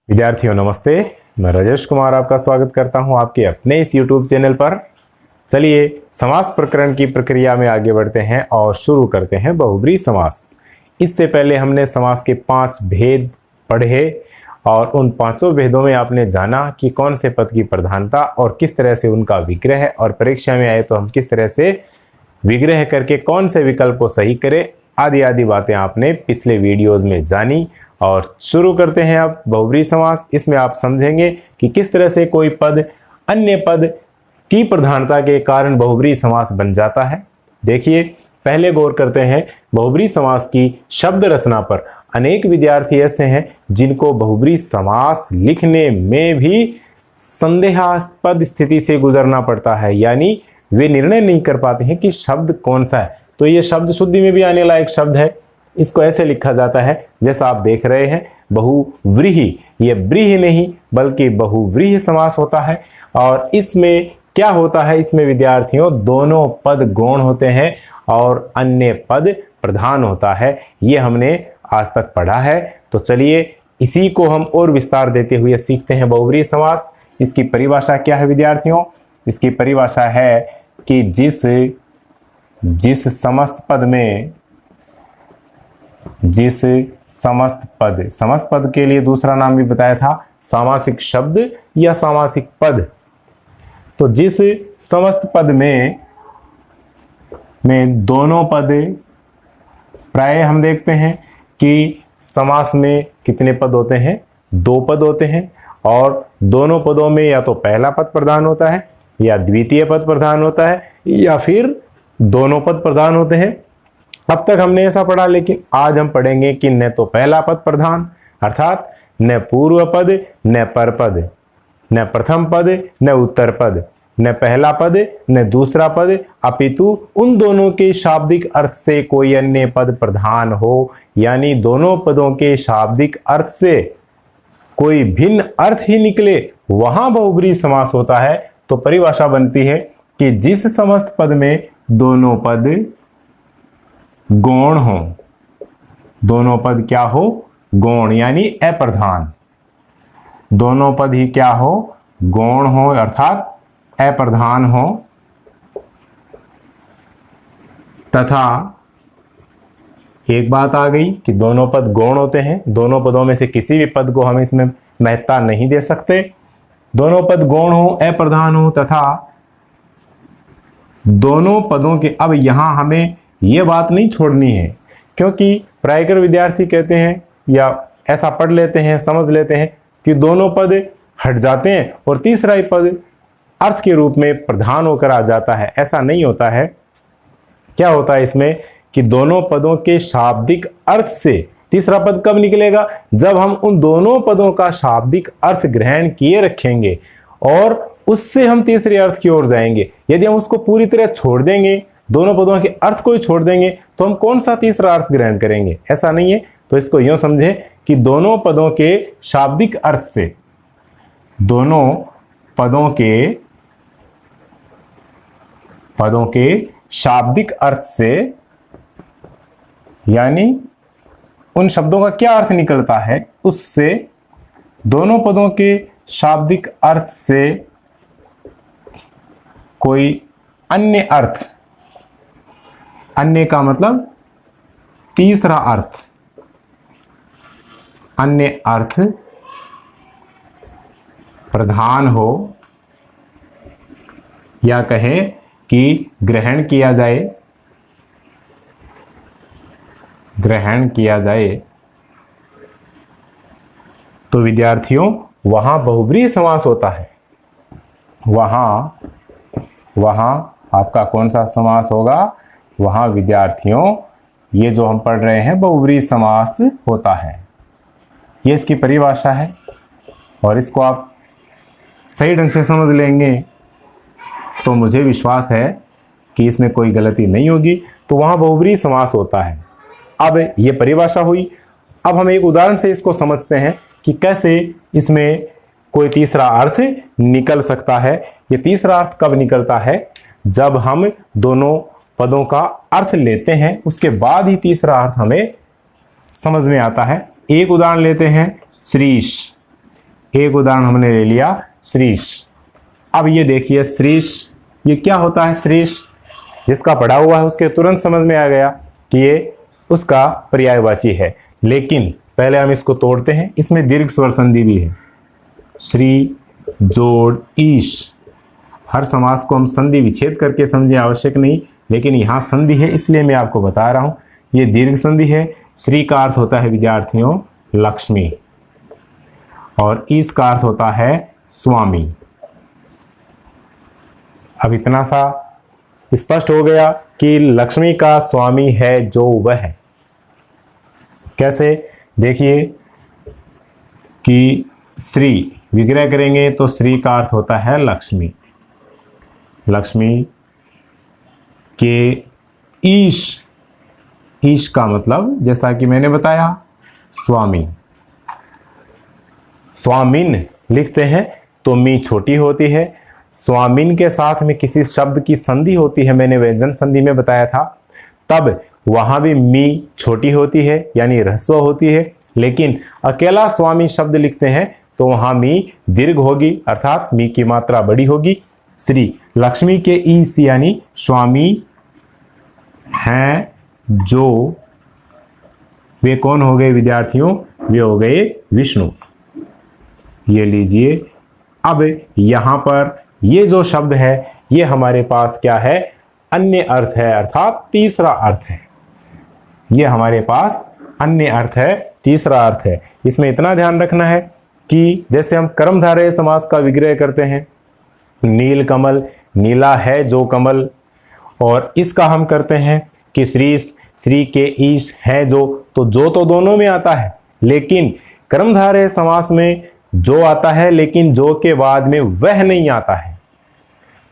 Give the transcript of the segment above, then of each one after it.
विद्यार्थियों नमस्ते। मैं राजेश कुमार आपका स्वागत करता हूं आपके अपने इस YouTube चैनल पर। चलिए समास प्रकरण की प्रक्रिया में आगे बढ़ते हैं और शुरू करते हैं बहुब्रीहि समास। इससे पहले हमने समास के 5 भेद पढ़े और उन पांचों भेदों में आपने जाना कि कौन से पद की प्रधानता और किस तरह से उनका विग्रह, और परीक्षा में आए तो हम किस तरह से विग्रह करके कौन से विकल्प को सही करें, आदि आदि बातें आपने पिछले वीडियोस में जानी। और शुरू करते हैं अब बहुब्रीहि समास। इसमें आप समझेंगे कि किस तरह से कोई पद अन्य पद की प्रधानता के कारण बहुब्रीहि समास बन जाता है। देखिए, पहले गौर करते हैं बहुब्रीहि समास की शब्द रचना पर। अनेक विद्यार्थी ऐसे हैं जिनको बहुब्रीहि समास लिखने में भी संदेहास्पद स्थिति से गुजरना पड़ता है, यानी वे निर्णय नहीं कर पाते हैं कि शब्द कौन सा है। तो ये शब्द शुद्धि में भी आने लायक शब्द है। इसको ऐसे लिखा जाता है जैसा आप देख रहे हैं, बहुव्रीहि। ये व्रीहि नहीं बल्कि बहुव्रीहि समास होता है। और इसमें क्या होता है, इसमें विद्यार्थियों दोनों पद गौण होते हैं और अन्य पद प्रधान होता है। ये हमने आज तक पढ़ा है। तो चलिए इसी को हम और विस्तार देते हुए सीखते हैं बहुब्रीहि समास। इसकी परिभाषा क्या है विद्यार्थियों? इसकी परिभाषा है कि जिस समस्त पद के लिए दूसरा नाम भी बताया था सामासिक शब्द या सामासिक पद। तो जिस समस्त पद में दोनों पद, प्राय हम देखते हैं कि समास में कितने पद होते हैं? 2 पद होते हैं, और दोनों पदों में या तो पहला पद प्रधान होता है या द्वितीय पद प्रधान होता है या फिर दोनों पद प्रधान होते हैं। अब तक हमने ऐसा पढ़ा, लेकिन आज हम पढ़ेंगे कि न तो पहला पद प्रधान, अर्थात न पूर्व पद न पर पद, न प्रथम पद न उत्तर पद, न पहला पद न दूसरा पद, अपितु उन दोनों के शाब्दिक अर्थ से कोई अन्य पद प्रधान हो, यानी दोनों पदों के शाब्दिक अर्थ से कोई भिन्न अर्थ ही निकले, वहां बहुब्रीहि समास होता है। तो परिभाषा बनती है कि जिस समस्त पद में दोनों पद गौण हो, दोनों पद क्या हो? गौण, यानी अप्रधान। दोनों पद ही क्या हो? गौण हो, अर्थात अप्रधान हो, तथा एक बात आ गई कि दोनों पद गौण होते हैं। दोनों पदों में से किसी भी पद को हम इसमें महत्ता नहीं दे सकते। दोनों पद गौण हो, अप्रधान हो, तथा दोनों पदों के, अब यहां हमें यह बात नहीं छोड़नी है, क्योंकि प्रायकर विद्यार्थी कहते हैं या ऐसा पढ़ लेते हैं, समझ लेते हैं कि दोनों पद हट जाते हैं और तीसरा ही पद अर्थ के रूप में प्रधान होकर आ जाता है। ऐसा नहीं होता है। क्या होता है इसमें कि दोनों पदों के शाब्दिक अर्थ से तीसरा पद कब निकलेगा? जब हम उन दोनों पदों का शाब्दिक अर्थ ग्रहण किए रखेंगे और उससे हम तीसरे अर्थ की ओर जाएंगे। यदि हम उसको पूरी तरह छोड़ देंगे, दोनों पदों के अर्थ को ही छोड़ देंगे, तो हम कौन सा तीसरा अर्थ ग्रहण करेंगे? ऐसा नहीं है। तो इसको यूं समझें कि दोनों पदों के शाब्दिक अर्थ से, दोनों पदों के शाब्दिक अर्थ से, यानी उन शब्दों का क्या अर्थ निकलता है, उससे दोनों पदों के शाब्दिक अर्थ से कोई अन्य अर्थ, अन्य का मतलब तीसरा अर्थ, अन्य अर्थ प्रधान हो, या कहें कि ग्रहण किया जाए, तो विद्यार्थियों वहां बहुब्रीहि समास होता है। वहां आपका कौन सा समास होगा? वहां विद्यार्थियों ये जो हम पढ़ रहे हैं बहुब्रीहि समास होता है। ये इसकी परिभाषा है, और इसको आप सही ढंग से समझ लेंगे तो मुझे विश्वास है कि इसमें कोई गलती नहीं होगी। तो वहां बहुब्रीहि समास होता है। अब ये परिभाषा हुई। अब हम एक उदाहरण से इसको समझते हैं कि कैसे इसमें कोई तीसरा अर्थ निकल सकता है। ये तीसरा अर्थ कब निकलता है? जब हम दोनों पदों का अर्थ लेते हैं, उसके बाद ही तीसरा अर्थ हमें समझ में आता है। एक उदाहरण लेते हैं, श्रीश। एक उदाहरण हमने ले लिया श्रीश। अब ये देखिए श्रीश, ये क्या होता है? श्रीश जिसका पढ़ा हुआ है उसके तुरंत समझ में आ गया कि ये उसका पर्यायवाची है, लेकिन पहले हम इसको तोड़ते हैं। इसमें दीर्घ स्वर संधि भी है, श्री जोड़ ईश। हर समास को हम संधि विच्छेद करके समझे, आवश्यक नहीं, लेकिन यहाँ संधि है इसलिए मैं आपको बता रहा हूँ। ये दीर्घ संधि है। श्री का अर्थ होता है विद्यार्थियों लक्ष्मी, और ईश का अर्थ होता है स्वामी। अब इतना सा स्पष्ट हो गया कि लक्ष्मी का स्वामी है जो वह है। कैसे? देखिए कि श्री विग्रह करेंगे तो श्री का अर्थ होता है लक्ष्मी, लक्ष्मी के ईश, ईश का मतलब जैसा कि मैंने बताया स्वामी। स्वामिन लिखते हैं तो मी छोटी होती है। स्वामिन के साथ में किसी शब्द की संधि होती है, मैंने व्यंजन संधि में बताया था, तब वहां भी मी छोटी होती है यानी ह्रस्व होती है। लेकिन अकेला स्वामी शब्द लिखते हैं तो वहां मी दीर्घ होगी, अर्थात मी की मात्रा बड़ी होगी। श्री लक्ष्मी के ईश यानी स्वामी हैं जो वे कौन हो गए विद्यार्थियों? वे हो गए विष्णु। ये लीजिए, अब यहां पर ये जो शब्द है ये हमारे पास क्या है? अन्य अर्थ है, अर्थात तीसरा अर्थ है। ये हमारे पास अन्य अर्थ है, तीसरा अर्थ है। इसमें इतना ध्यान रखना है कि जैसे हम कर्मधारय समास का विग्रह करते हैं, नील कमल, नीला है जो कमल, और इसका हम करते हैं कि श्री के ईश है जो, तो दोनों में आता है, लेकिन कर्मधारय समास में जो आता है, लेकिन जो के बाद में वह नहीं आता है,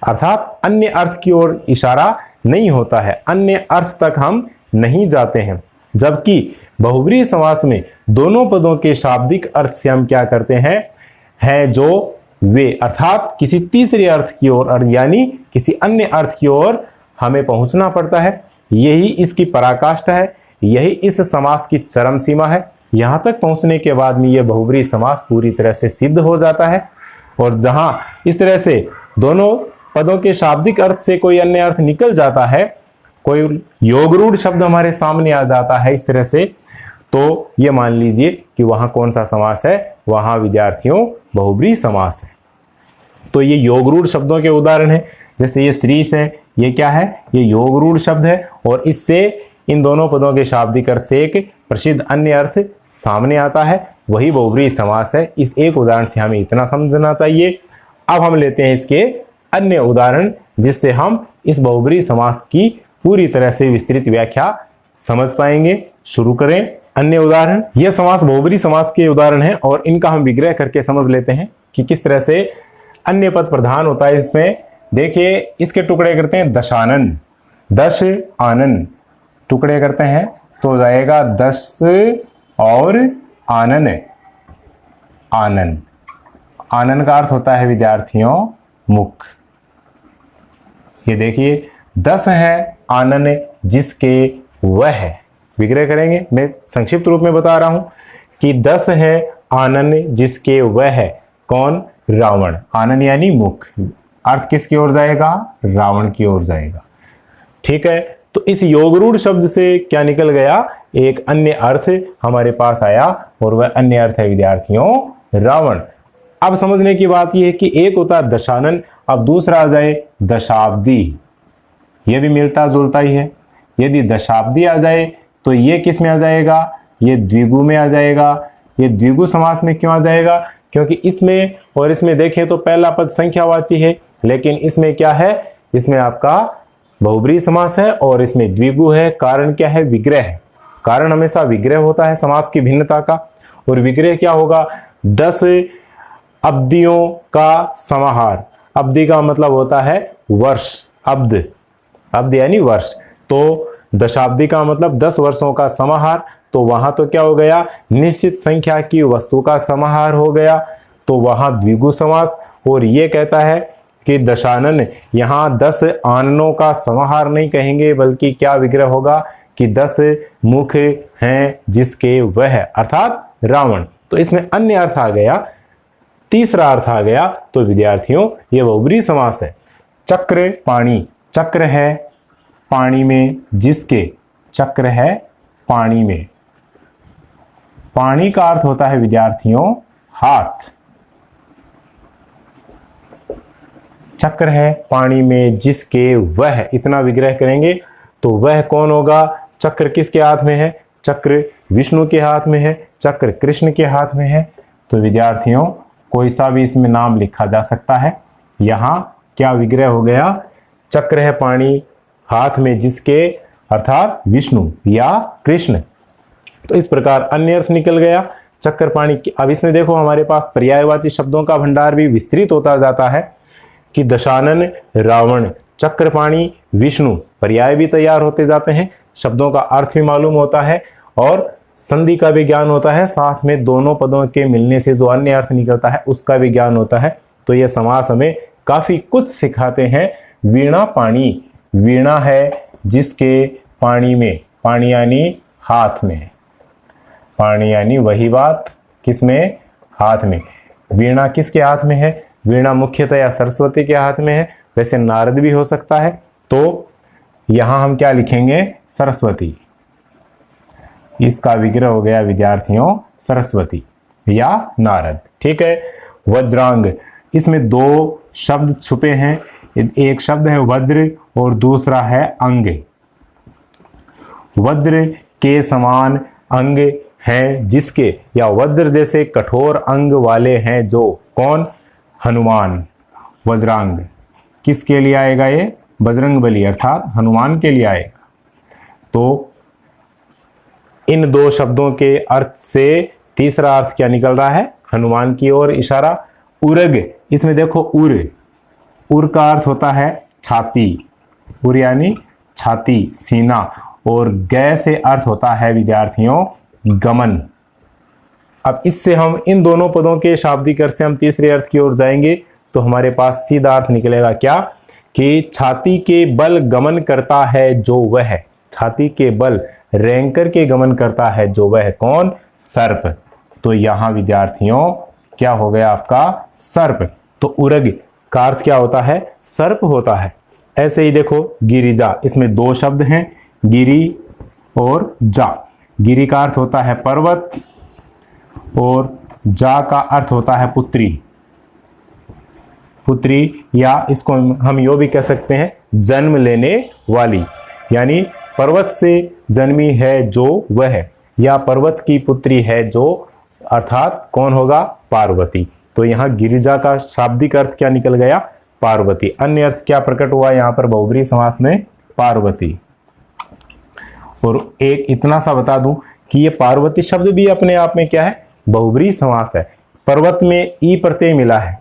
अर्थात अन्य अर्थ की ओर इशारा नहीं होता है, अन्य अर्थ तक हम नहीं जाते हैं। जबकि बहुब्रीहि समास में दोनों पदों के शाब्दिक अर्थ से हम क्या करते हैं? है जो वे, अर्थात किसी तीसरे अर्थ की ओर, यानी किसी अन्य अर्थ की ओर हमें पहुंचना पड़ता है। यही इसकी पराकाष्ठा है, यही इस समास की चरम सीमा है। यहां तक पहुंचने के बाद में यह बहुब्रीहि समास पूरी तरह से सिद्ध हो जाता है। और जहां इस तरह से दोनों पदों के शाब्दिक अर्थ से कोई अन्य अर्थ निकल जाता है, कोई योगरूढ़ शब्द हमारे सामने आ जाता है इस तरह से, तो ये मान लीजिए कि वहां कौन सा समास है? वहां विद्यार्थियों बहुब्रीहि समास है। तो ये योगरूढ़ शब्दों के उदाहरण है। जैसे ये श्रीश है, ये क्या है? ये योगरूढ़ शब्द है, और इससे इन दोनों पदों के शाब्दिक अर्थ से एक प्रसिद्ध अन्य अर्थ सामने आता है, वही बहुब्रीहि समास है। इस एक उदाहरण से हमें इतना समझना चाहिए। अब हम लेते हैं इसके अन्य उदाहरण, जिससे हम इस बहुब्रीहि समास की पूरी तरह से विस्तृत व्याख्या समझ पाएंगे। शुरू करें अन्य उदाहरण। यह समास बहुब्रीहि समास के उदाहरण है, और इनका हम विग्रह करके समझ लेते हैं कि किस तरह से अन्य पद प्रधान होता है इसमें। देखिए, इसके टुकड़े करते हैं दशानन, दश आनन टुकड़े करते हैं तो हो जाएगा दस और आनन। आनन, आनन का अर्थ होता है विद्यार्थियों मुख। ये देखिए, दस है आनन जिसके वह है। विग्रह करेंगे, मैं संक्षिप्त रूप में बता रहा हूं कि 10 है आनन जिसके वह है। कौन? रावण। आनन यानी मुख, अर्थ किसकी ओर जाएगा? रावण की ओर जाएगा। ठीक है, तो इस योगरूढ़ शब्द से क्या निकल गया? एक अन्य अर्थ हमारे पास आया, और वह अन्य अर्थ है विद्यार्थियों रावण। अब समझने की बात यह है कि एक होता है दशानन, अब दूसरा आ जाए दशाब्दी। यह भी मिलता जुलता ही है। यदि दशाब्दी आ जाए तो ये किस में आ जाएगा? ये द्विगु में आ जाएगा। ये द्विगु समास में क्यों आ जाएगा? क्योंकि इसमें और इसमें देखें तो पहला पद संख्यावाची है, लेकिन इसमें क्या है? इसमें आपका बहुब्रीहि समास है और इसमें द्विगु है। कारण क्या है? विग्रह है। कारण हमेशा विग्रह होता है समास की भिन्नता का। और विग्रह क्या होगा? 10 अब्दियों का समाहार। अब्दि का मतलब होता है वर्ष। अब्द, अब्द यानी वर्ष। तो दशाब्दी का मतलब 10 वर्षों का समाहार। तो वहां तो क्या हो गया? निश्चित संख्या की वस्तु का समाहार हो गया, तो वहां द्विगु समास। और ये कहता है कि दशानन, यहां 10 आननों का समाहार नहीं कहेंगे, बल्कि क्या विग्रह होगा कि 10 मुख हैं जिसके वह है, अर्थात रावण। तो इसमें अन्य अर्थ आ गया तीसरा अर्थ आ गया तो विद्यार्थियों ये बहुब्री समास है। चक्र पानी, चक्र है पानी में जिसके, चक्र है पानी में, पानी का अर्थ होता है विद्यार्थियों हाथ। चक्र है पानी में जिसके वह, इतना विग्रह करेंगे तो वह कौन होगा? चक्र किसके हाथ में है? चक्र विष्णु के हाथ में है, चक्र कृष्ण के हाथ में है। तो विद्यार्थियों कोई सा भी इसमें नाम लिखा जा सकता है। यहां क्या विग्रह हो गया? चक्र है पानी हाथ में जिसके, अर्थात विष्णु या कृष्ण। तो इस प्रकार अन्य अर्थ निकल गया चक्र पानी। अब इसमें देखो हमारे पास पर्यायवाची शब्दों का भंडार भी विस्तृत होता जाता है कि दशानन रावण, चक्रपाणी विष्णु, पर्याय भी तैयार होते जाते हैं, शब्दों का अर्थ भी मालूम होता है और संधि का भी ज्ञान होता है, साथ में दोनों पदों के मिलने से जो अन्य अर्थ निकलता है उसका भी ज्ञान होता है। तो यह समास हमें काफी कुछ सिखाते हैं। वीणा पानी, वीणा है जिसके पानी में, पानी यानी हाथ में, पानी यानी वही बात, किसमें? हाथ में। वीणा किसके हाथ में है? वीणा मुख्यतया सरस्वती के हाथ में है, वैसे नारद भी हो सकता है। तो यहां हम क्या लिखेंगे? सरस्वती। इसका विग्रह हो गया विद्यार्थियों सरस्वती या नारद। ठीक है। वज्रांग, इसमें दो शब्द छुपे हैं, एक शब्द है वज्र और दूसरा है अंग। वज्र के समान अंग हैं जिसके, या वज्र जैसे कठोर अंग वाले हैं जो, कौन? हनुमान। वज्रांग किसके लिए आएगा? ये बजरंगबली अर्थात हनुमान के लिए आएगा। तो इन दो शब्दों के अर्थ से तीसरा अर्थ क्या निकल रहा है? हनुमान की ओर इशारा। उरग, इसमें देखो उर, उर का अर्थ होता है छाती, उर यानी छाती, सीना, और गै से अर्थ होता है विद्यार्थियों गमन। अब इससे हम इन दोनों पदों के शाब्दिक अर्थ से हम तीसरे अर्थ की ओर जाएंगे तो हमारे पास सीधा अर्थ निकलेगा क्या? कि छाती के बल गमन करता है जो वह, छाती के बल रेंग कर के गमन करता है जो वह, कौन? सर्प। तो यहां विद्यार्थियों क्या हो गया आपका? सर्प। तो उरग का अर्थ क्या होता है? सर्प होता है। ऐसे ही देखो गिरिजा, इसमें दो शब्द हैं, गिरी और जा। गिरी का अर्थ होता है पर्वत और जा का अर्थ होता है पुत्री, पुत्री, या इसको हम यो भी कह सकते हैं जन्म लेने वाली, यानी पर्वत से जन्मी है जो वह, या पर्वत की पुत्री है जो, अर्थात कौन होगा? पार्वती। तो यहाँ गिरिजा का शाब्दिक अर्थ क्या निकल गया? पार्वती। अन्य अर्थ क्या प्रकट हुआ यहाँ पर बहुब्री समास में? पार्वती। और एक इतना सा बता दूं कि ये पार्वती शब्द भी अपने आप में क्या है? बहुब्री समास है। पर्वत में ई प्रत्यय मिला है,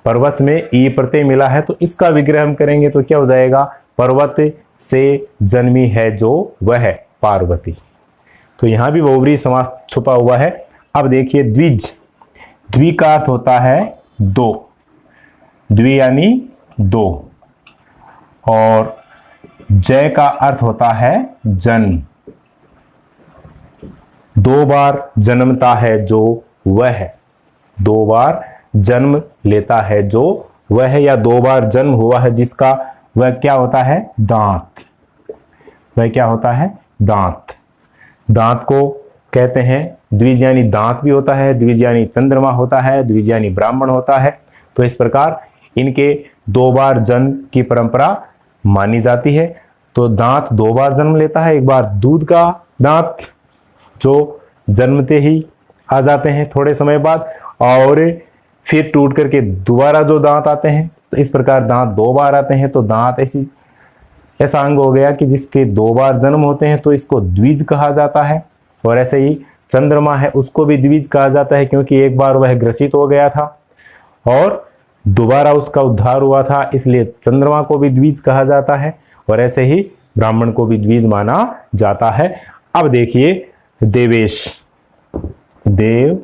पर्वत में ई प्रत्यय मिला है, तो इसका विग्रह हम करेंगे तो क्या हो जाएगा? पर्वत से जन्मी है जो वह, पार्वती। तो यहां भी बहुब्री समास छुपा हुआ है। अब देखिए द्विज, द्वि का अर्थ होता है दो, द्वि यानी दो, और जय का अर्थ होता है जन्म। दो बार जन्मता है जो वह, दो बार जन्म लेता है जो वह, या दो बार जन्म हुआ है जिसका, वह क्या होता है? दांत। वह क्या होता है? दांत। दांत को कहते हैं द्विज यानी दांत भी होता है, द्विज यानी चंद्रमा होता है, द्विज यानी ब्राह्मण होता है। तो इस प्रकार इनके दो बार जन्म की परंपरा मानी जाती है। तो दांत दो बार जन्म लेता है, एक बार दूध का दांत जो जन्मते ही आ जाते हैं थोड़े समय बाद, और फिर टूट करके दोबारा जो दांत आते हैं। तो इस प्रकार दांत दो बार आते हैं। तो दांत ऐसा अंग हो गया कि जिसके दो बार जन्म होते हैं, तो इसको द्विज कहा जाता है। और ऐसे ही चंद्रमा है, उसको भी द्विज कहा जाता है, क्योंकि एक बार वह ग्रसित हो गया था और दोबारा उसका उद्धार हुआ था, इसलिए चंद्रमा को भी द्विज कहा जाता है। और ऐसे ही ब्राह्मण को भी द्विज माना जाता है। अब देखिए देवेश, देव,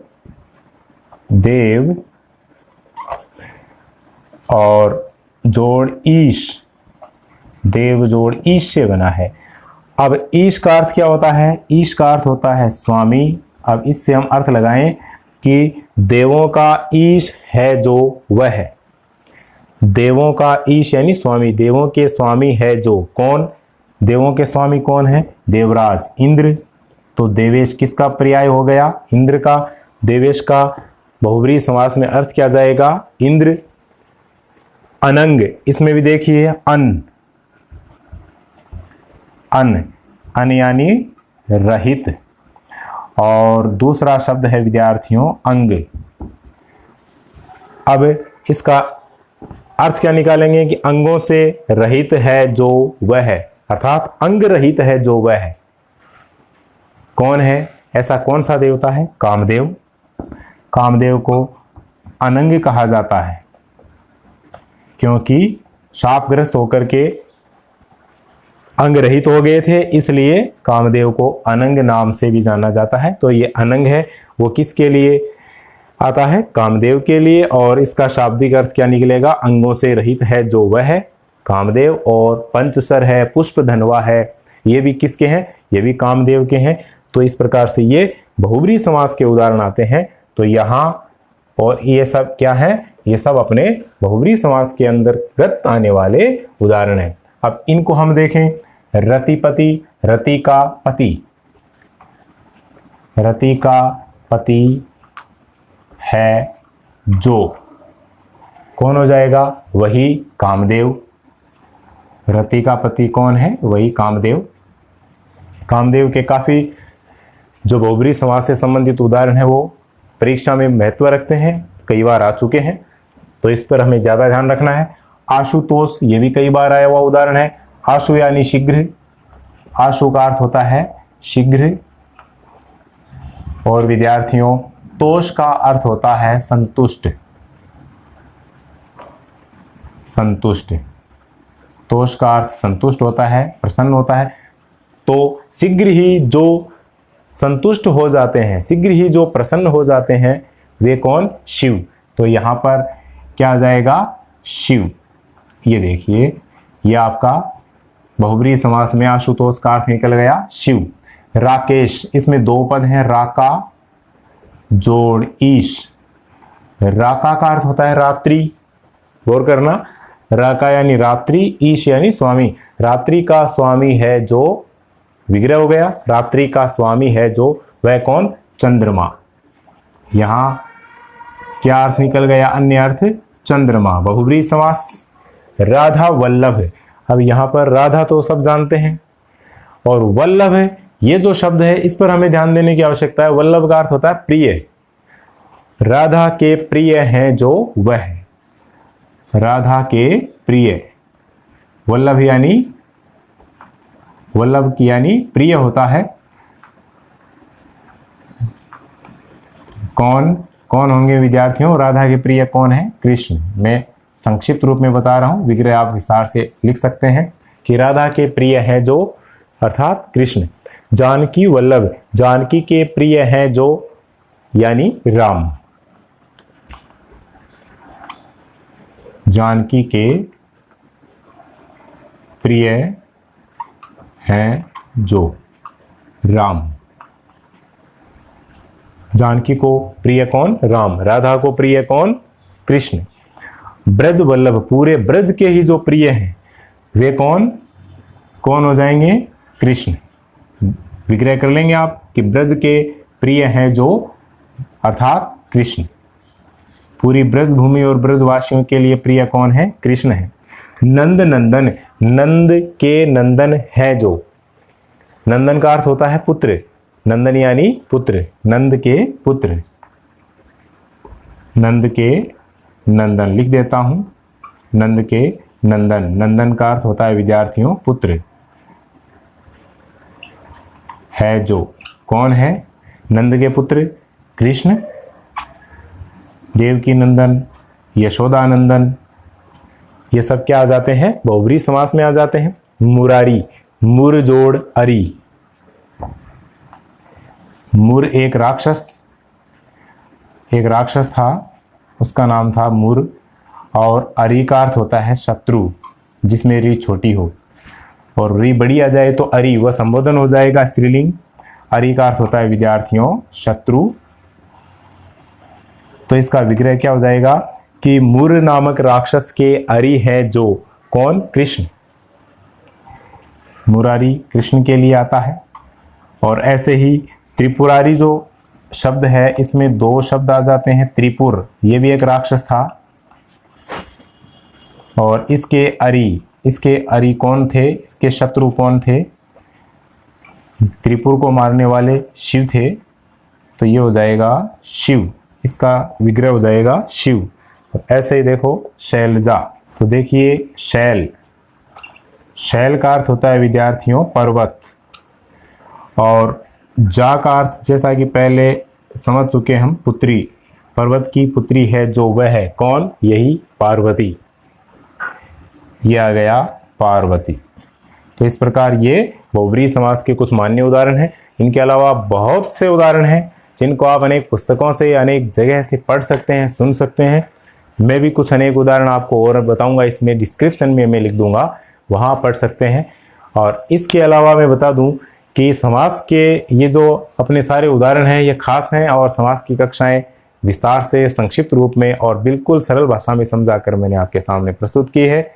देव और जोड़ ईश, देव जोड़ ईश से बना है। अब ईश का अर्थ क्या होता है? ईश का अर्थ होता है स्वामी। अब इससे हम अर्थ लगाएं कि देवों का ईश है जो वह है। देवों का ईश यानी स्वामी, देवों के स्वामी है जो, कौन? देवों के स्वामी कौन है? देवराज इंद्र। तो देवेश किसका पर्याय हो गया? इंद्र का। देवेश का बहुब्रीहि समास में अर्थ क्या जाएगा? इंद्र। अनंग, इसमें भी देखिए अन, अन, अन यानी रहित। और दूसरा शब्द है विद्यार्थियों अंग। अब इसका अर्थ क्या निकालेंगे कि अंगों से रहित है जो वह है, अर्थात अंग रहित है जो वह है। कौन है? ऐसा कौन सा देवता है? कामदेव। कामदेव को अनंग कहा जाता है क्योंकि शापग्रस्त होकर के अंग रहित हो गए थे, इसलिए कामदेव को अनंग नाम से भी जाना जाता है। तो ये अनंग है वो किसके लिए आता है? कामदेव के लिए। और इसका शाब्दिक अर्थ क्या निकलेगा? अंगों से रहित है जो वह है, कामदेव। और पंचसर है, पुष्प धनवा है, ये भी किसके हैं? ये भी कामदेव के हैं। तो इस प्रकार से ये बहुब्रीहि समास के उदाहरण आते हैं। तो यहाँ और ये सब क्या है? ये सब अपने बहुब्रीहि समास के अंतर्गत आने वाले उदाहरण हैं। अब इनको हम देखें। रतिपति, रति का पति, रति का पति है जो, कौन हो जाएगा? वही कामदेव। रति का पति कौन है? वही कामदेव। कामदेव के काफी जो बहुब्रीहि समास से संबंधित उदाहरण है वो परीक्षा में महत्व रखते हैं, कई बार आ चुके हैं, तो इस पर हमें ज्यादा ध्यान रखना है। आशुतोष, ये भी कई बार आया हुआ उदाहरण है। आशु यानी शीघ्र, आशु का अर्थ होता है शीघ्र। और विद्यार्थियों तोष का अर्थ होता है संतुष्ट, संतुष्ट। तोष का अर्थ संतुष्ट होता है, प्रसन्न होता है। तो शीघ्र ही जो संतुष्ट हो जाते हैं, शीघ्र ही जो प्रसन्न हो जाते हैं, वे कौन? शिव। तो यहां पर क्या आ जाएगा? शिव। ये देखिए, ये आपका बहुब्रीहि समास में आशुतोष का अर्थ निकल गया शिव। राकेश, इसमें दो पद हैं, राका जोड़ ईश। राका का अर्थ होता है रात्रि, गौर करना, राका यानी रात्रि, ईश यानी स्वामी। रात्रि का स्वामी है जो, विग्रह हो गया, रात्रि का स्वामी है जो, वह कौन? चंद्रमा। यहां क्या अर्थ निकल गया? अन्य अर्थ चंद्रमा। बहुब्रीहि समास। राधा वल्लभ, अब यहां पर राधा तो सब जानते हैं, और वल्लभ है ये जो शब्द है इस पर हमें ध्यान देने की आवश्यकता है। वल्लभ का अर्थ होता है प्रिय। राधा के प्रिय हैं जो वह है, राधा के प्रिय। वल्लभ यानी, वल्लभ की यानी प्रिय होता है। कौन कौन होंगे विद्यार्थियों? राधा के प्रिय कौन है? कृष्ण। मैं संक्षिप्त रूप में बता रहा हूं, विग्रह आप विस्तार से लिख सकते हैं कि राधा के प्रिय है जो, अर्थात कृष्ण। जानकी वल्लभ, जानकी के प्रिय हैं जो, यानी राम। जानकी के प्रिय हैं जो, राम। जानकी को प्रिय कौन? राम। राधा को प्रिय कौन? कृष्ण। ब्रज वल्लभ, पूरे ब्रज के ही जो प्रिय हैं वे कौन कौन हो जाएंगे? कृष्ण। विग्रह कर लेंगे आप कि ब्रज के प्रिय हैं जो, अर्थात कृष्ण। पूरी ब्रज भूमि और ब्रजवासियों के लिए प्रिय कौन है? कृष्ण है। नंद नंदन, नंद के नंदन है जो, नंदन का अर्थ होता है पुत्र, नंदन यानी पुत्र, नंद के पुत्र। नंद के नंदन लिख देता हूं, नंद के नंदन। नंदन का अर्थ होता है विद्यार्थियों पुत्र। है जो, कौन है? नंद के पुत्र कृष्ण। देवकी नंदन, यशोदा नंदन, ये सब क्या आ जाते हैं? बहुब्रीहि समास में आ जाते हैं। मुरारी, मुर जोड़ अरी। मुर एक राक्षस था, उसका नाम था मुर। और अरी का अर्थ होता है शत्रु, जिसमें री छोटी हो, और री बड़ी आ जाए तो अरी, वह संबोधन हो जाएगा स्त्रीलिंग। अरी का अर्थ होता है विद्यार्थियों शत्रु। तो इसका विग्रह क्या हो जाएगा कि मुर नामक राक्षस के अरि है जो, कौन? कृष्ण। मुरारी कृष्ण के लिए आता है। और ऐसे ही त्रिपुरारी जो शब्द है इसमें दो शब्द आ जाते हैं। त्रिपुर ये भी एक राक्षस था, और इसके अरि कौन थे? इसके शत्रु कौन थे? त्रिपुर को मारने वाले शिव थे, तो ये हो जाएगा शिव, इसका विग्रह हो जाएगा शिव। ऐसे ही देखो शैलजा, तो देखिए शैल का अर्थ होता है विद्यार्थियों पर्वत, और जा का अर्थ जैसा कि पहले समझ चुके हम पुत्री, पर्वत की पुत्री है जो, वह है कौन? यही पार्वती, ये आ गया पार्वती। तो इस प्रकार ये बहुब्रीहि समास के कुछ मान्य उदाहरण हैं। इनके अलावा बहुत से उदाहरण हैं जिनको आप अनेक पुस्तकों से, अनेक जगह से पढ़ सकते हैं, सुन सकते हैं। मैं भी कुछ अनेक उदाहरण आपको और बताऊंगा, इसमें डिस्क्रिप्शन में मैं लिख दूंगा, वहाँ पढ़ सकते हैं। और इसके अलावा मैं बता दूं कि समास के ये जो अपने सारे उदाहरण हैं ये खास हैं, और समास की कक्षाएं विस्तार से संक्षिप्त रूप में और बिल्कुल सरल भाषा में समझाकर मैंने आपके सामने प्रस्तुत की है।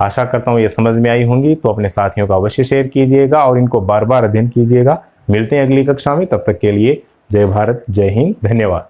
आशा करता हूँ ये समझ में आई होंगी। तो अपने साथियों को अवश्य शेयर कीजिएगा और इनको बार बार अध्ययन कीजिएगा। मिलते हैं अगली कक्षा में, तब तक के लिए जय भारत, जय हिंद, धन्यवाद।